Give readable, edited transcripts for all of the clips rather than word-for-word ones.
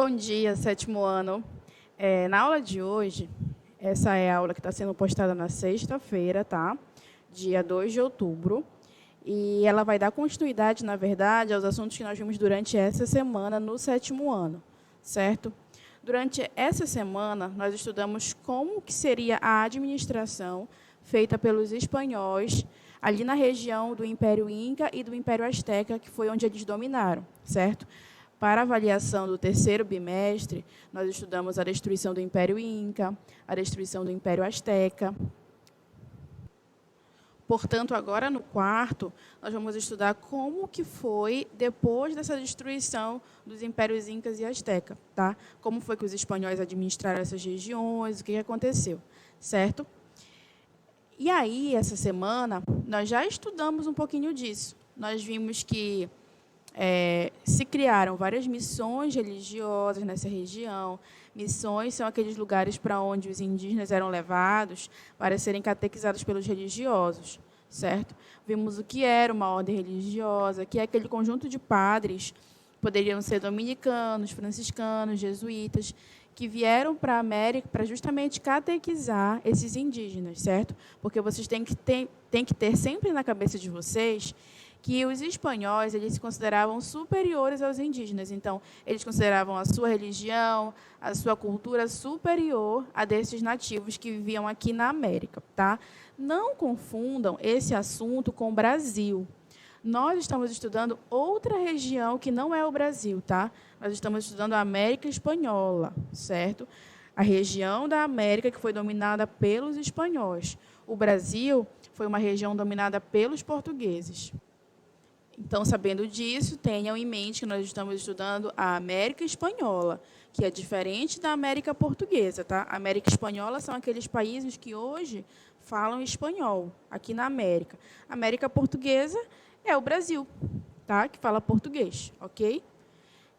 Bom dia, sétimo ano. Na aula de hoje, essa é a aula que está sendo postada na sexta-feira, tá? Dia 2 de outubro. E ela vai dar continuidade, na verdade, aos assuntos que nós vimos durante essa semana no sétimo ano, certo? Durante essa semana, nós estudamos como que seria a administração feita pelos espanhóis ali na região do Império Inca e do Império Azteca, que foi onde eles dominaram, certo? Para a avaliação do terceiro bimestre, nós estudamos a destruição do Império Inca, a destruição do Império Azteca. Portanto, agora no quarto, nós vamos estudar como que foi depois dessa destruição dos impérios Incas e Azteca, tá? Como foi que os espanhóis administraram essas regiões, o que aconteceu, certo? E aí, essa semana, nós já estudamos um pouquinho disso. Nós vimos que se criaram várias missões religiosas nessa região. Missões são aqueles lugares para onde os indígenas eram levados para serem catequizados pelos religiosos, certo? Vimos o que era uma ordem religiosa, que é aquele conjunto de padres, poderiam ser dominicanos, franciscanos, jesuítas, que vieram para a América para justamente catequizar esses indígenas, certo? Porque vocês têm que ter sempre na cabeça de vocês que os espanhóis eles se consideravam superiores aos indígenas. Então, eles consideravam a sua religião, a sua cultura superior a desses nativos que viviam aqui na América, tá? Não confundam esse assunto com o Brasil. Nós estamos estudando outra região que não é o Brasil, tá? Nós estamos estudando a América Espanhola, certo? A região da América que foi dominada pelos espanhóis. O Brasil foi uma região dominada pelos portugueses. Então, sabendo disso, tenham em mente que nós estamos estudando a América Espanhola, que é diferente da América Portuguesa, tá? A América Espanhola são aqueles países que hoje falam espanhol, aqui na América. A América Portuguesa é o Brasil, tá? Que fala português, ok?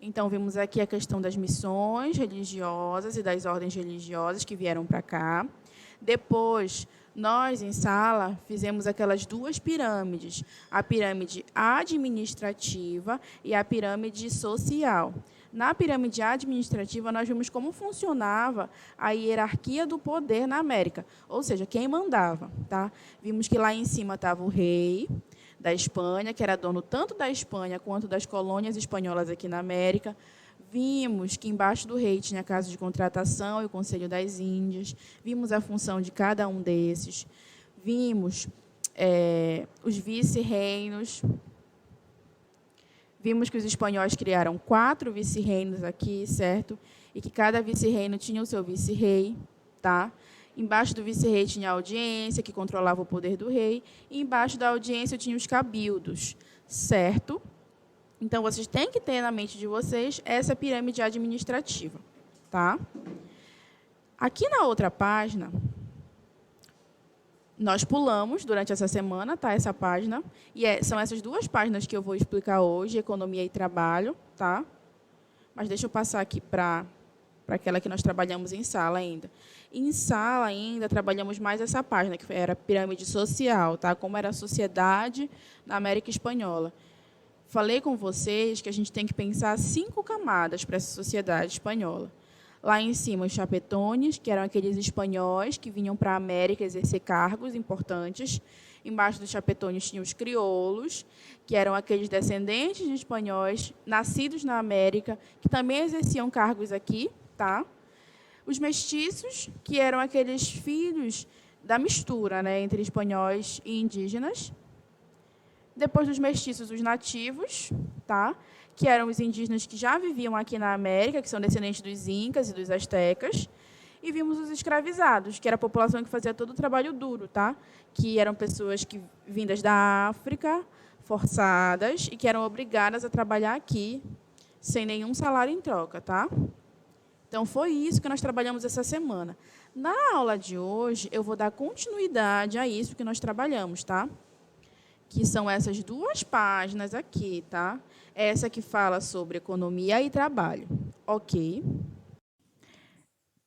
Então, vimos aqui a questão das missões religiosas e das ordens religiosas que vieram para cá. Depois, nós, em sala, fizemos aquelas duas pirâmides, a pirâmide administrativa e a pirâmide social. Na pirâmide administrativa, nós vimos como funcionava a hierarquia do poder na América, ou seja, quem mandava, tá? Vimos que lá em cima estava o rei da Espanha, que era dono tanto da Espanha quanto das colônias espanholas aqui na América. Vimos que embaixo do rei tinha a Casa de Contratação e o Conselho das Índias. Vimos a função de cada um desses. Vimos os vice-reinos. Vimos que os espanhóis criaram 4 vice-reinos aqui, certo? E que cada vice-reino tinha o seu vice-rei, tá? Embaixo do vice-rei tinha a audiência, que controlava o poder do rei. E embaixo da audiência tinha os cabildos, certo? Então, vocês têm que ter na mente de vocês essa pirâmide administrativa, tá? Aqui na outra página, nós pulamos durante essa semana, tá? Essa página. E são essas duas páginas que eu vou explicar hoje, economia e trabalho, tá? Mas deixa eu passar aqui para aquela que nós trabalhamos em sala ainda. Em sala ainda trabalhamos mais essa página, que era a pirâmide social, tá? Como era a sociedade na América Espanhola. Falei com vocês que a gente tem que pensar 5 camadas para essa sociedade espanhola. Lá em cima, os chapetones, que eram aqueles espanhóis que vinham para a América exercer cargos importantes. Embaixo dos chapetones tinham os crioulos, que eram aqueles descendentes de espanhóis nascidos na América, que também exerciam cargos aqui, tá? Os mestiços, que eram aqueles filhos da mistura, né, entre espanhóis e indígenas. Depois dos mestiços, os nativos, tá? Que eram os indígenas que já viviam aqui na América, que são descendentes dos incas e dos astecas. E vimos os escravizados, que era a população que fazia todo o trabalho duro, tá? Que eram pessoas vindas da África, forçadas, e que eram obrigadas a trabalhar aqui, sem nenhum salário em troca, tá? Então, foi isso que nós trabalhamos essa semana. Na aula de hoje, eu vou dar continuidade a isso que nós trabalhamos, tá? Que são essas duas páginas aqui, tá? Essa que fala sobre economia e trabalho, ok?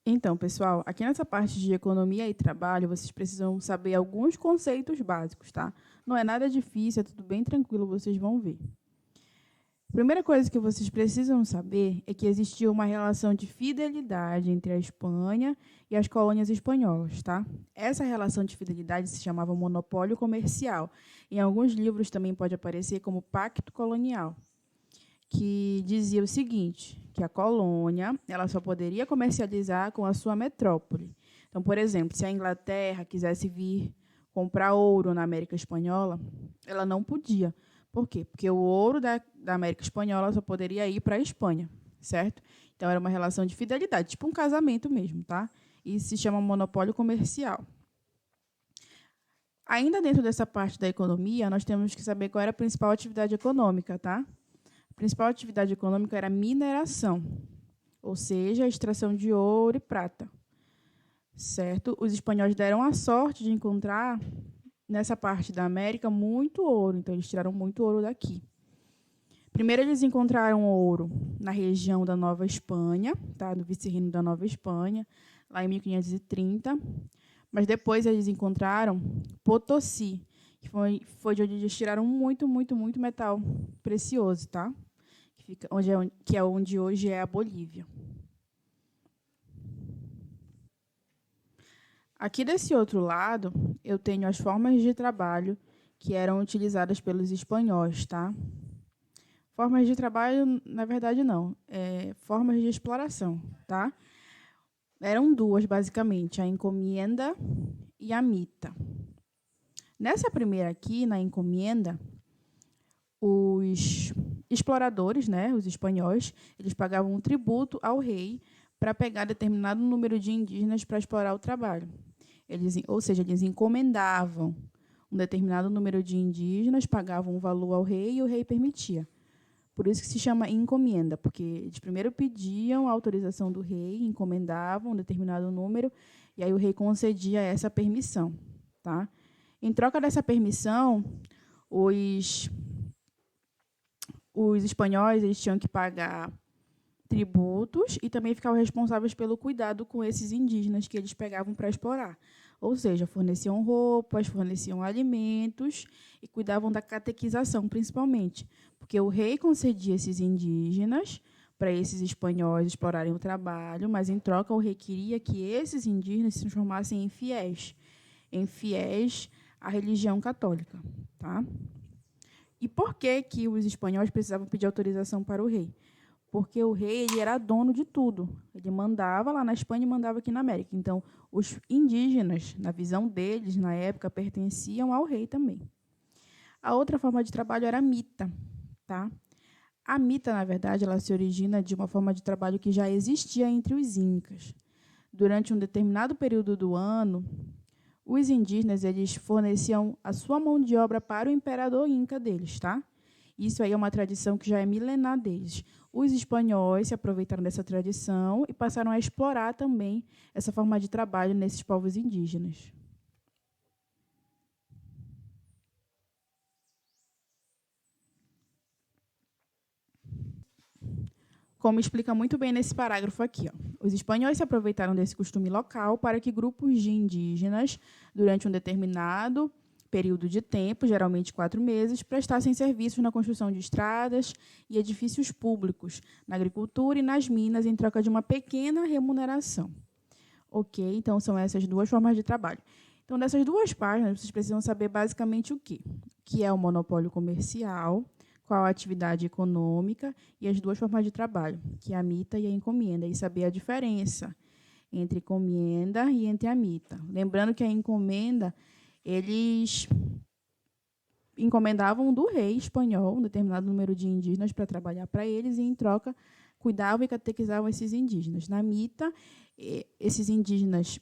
Então, pessoal, aqui nessa parte de economia e trabalho, vocês precisam saber alguns conceitos básicos, tá? Não é nada difícil, é tudo bem tranquilo, vocês vão ver. Primeira coisa que vocês precisam saber é que existiu uma relação de fidelidade entre a Espanha e as colônias espanholas, tá? Essa relação de fidelidade se chamava monopólio comercial. Em alguns livros também pode aparecer como pacto colonial, que dizia o seguinte, que a colônia ela só poderia comercializar com a sua metrópole. Então, por exemplo, se a Inglaterra quisesse vir comprar ouro na América Espanhola, ela não podia. Por quê? Porque o ouro da América Espanhola só poderia ir para a Espanha, certo? Então, era uma relação de fidelidade, tipo um casamento mesmo, tá? E se chama monopólio comercial. Ainda dentro dessa parte da economia, nós temos que saber qual era a principal atividade econômica, tá? A principal atividade econômica era a mineração, ou seja, a extração de ouro e prata, certo? Os espanhóis deram a sorte de encontrar nessa parte da América muito ouro, então eles tiraram muito ouro daqui. Primeiro eles encontraram ouro na região da Nova Espanha, tá? Do vice-reino da Nova Espanha, lá em 1530, mas depois eles encontraram Potosí, que foi de onde eles tiraram muito metal precioso, tá? Que é onde hoje é a Bolívia. Aqui desse outro lado, eu tenho as formas de trabalho que eram utilizadas pelos espanhóis, tá? Formas de trabalho, na verdade, não. Formas de exploração, tá? Eram duas, basicamente, a encomienda e a mita. Nessa primeira aqui, na encomienda, os exploradores, né, os espanhóis, eles pagavam um tributo ao rei para pegar determinado número de indígenas para explorar o trabalho. Ou seja, eles encomendavam um determinado número de indígenas, pagavam um valor ao rei e o rei permitia. Por isso que se chama encomenda, porque eles primeiro pediam a autorização do rei, encomendavam um determinado número, e aí o rei concedia essa permissão, tá? Em troca dessa permissão, os espanhóis eles tinham que pagar tributos e também ficavam responsáveis pelo cuidado com esses indígenas que eles pegavam para explorar. Ou seja, forneciam roupas, forneciam alimentos e cuidavam da catequização, principalmente, porque o rei concedia esses indígenas para esses espanhóis explorarem o trabalho, mas, em troca, o rei queria que esses indígenas se transformassem em fiéis à religião católica. Tá? E por que os espanhóis precisavam pedir autorização para o rei? Porque o rei ele era dono de tudo. Ele mandava lá na Espanha e mandava aqui na América. Então, os indígenas, na visão deles, na época, pertenciam ao rei também. A outra forma de trabalho era a mita. Tá? A mita, na verdade, ela se origina de uma forma de trabalho que já existia entre os incas. Durante um determinado período do ano, os indígenas eles forneciam a sua mão de obra para o imperador inca deles. Tá? Isso aí é uma tradição que já é milenar deles. Os espanhóis se aproveitaram dessa tradição e passaram a explorar também essa forma de trabalho nesses povos indígenas. Como explica muito bem nesse parágrafo aqui, ó. Os espanhóis se aproveitaram desse costume local para que grupos de indígenas, durante um determinado período de tempo, geralmente 4 meses, prestassem serviços na construção de estradas e edifícios públicos, na agricultura e nas minas, em troca de uma pequena remuneração. Ok? Então, são essas duas formas de trabalho. Então, dessas duas páginas, vocês precisam saber basicamente o quê? O que é o monopólio comercial, qual a atividade econômica e as duas formas de trabalho, que é a mita e a encomenda, e saber a diferença entre encomenda e entre a mita. Lembrando que a encomenda eles encomendavam do rei espanhol um determinado número de indígenas para trabalhar para eles e, em troca, cuidavam e catequizavam esses indígenas. Na mita, esses indígenas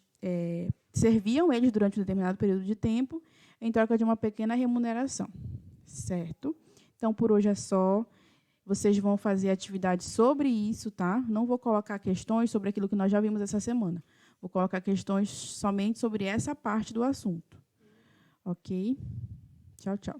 serviam eles durante um determinado período de tempo em troca de uma pequena remuneração. Certo? Então, por hoje é só. Vocês vão fazer atividades sobre isso, tá? Não vou colocar questões sobre aquilo que nós já vimos essa semana. Vou colocar questões somente sobre essa parte do assunto. Ok? Tchau, tchau.